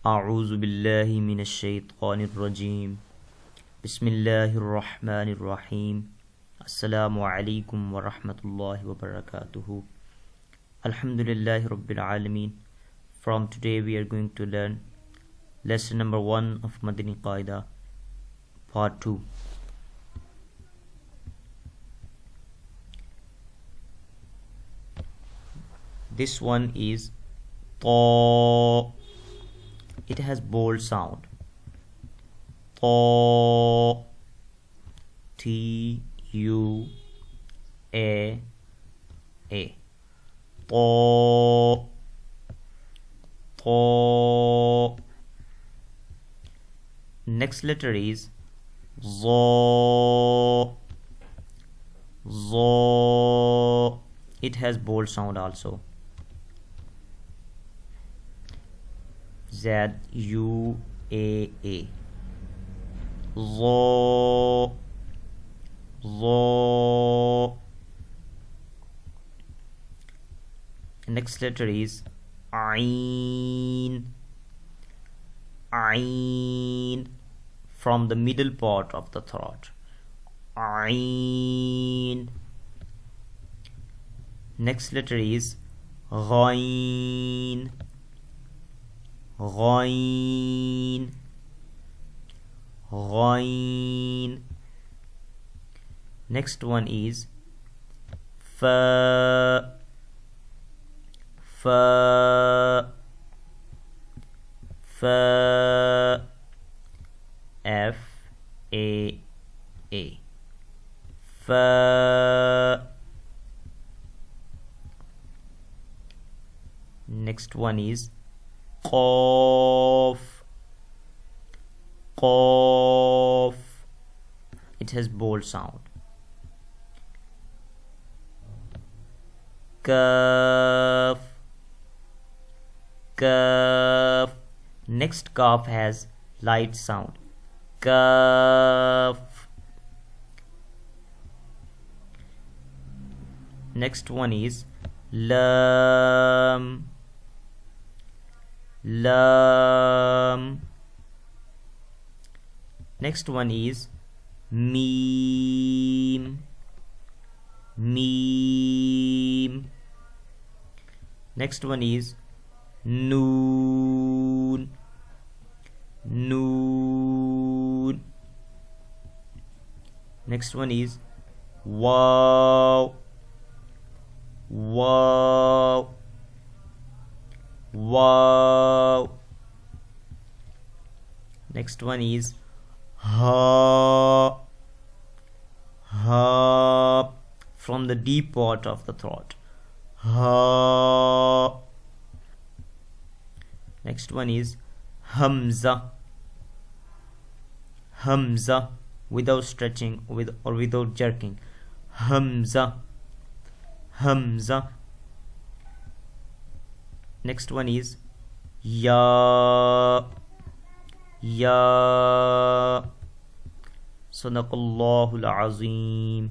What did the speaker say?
أعوذ بالله من الشيطان الرجيم بسم الله الرحمن الرحيم السلام عليكم ورحمة الله وبركاته الحمد لله رب العالمين. From today we are going to learn lesson number 1 of Madni Qaida part 2. This one is Ta. It has bold sound. Ta. T-U-A-A. Ta. Ta. Next letter is Za. Za. It has bold sound also. Z-U-A-A. Za. Za. Next letter is Ain. Ain. From the middle part of the throat. Ain. Next letter is Ghain. Ghain. Ghain. Next one is Fa. Fa. Fa. F-A-A. Fa. Next one is Qaf. Qaf. It has bold sound. Kaf. Kaf. Next kaf has light sound. Kaf. Next one is Lam. Lam. Next one is Mim. Mim. Next one is Noon. Noon. Next one is Wow. Wow. Wow. Next one is Ha. Ha. From the deep part of the throat. Ha. Next one is Hamza. Hamza. Without stretching or without jerking. Hamza. Hamza. Next one is Ya. Ya. Sadaqallahul Azim.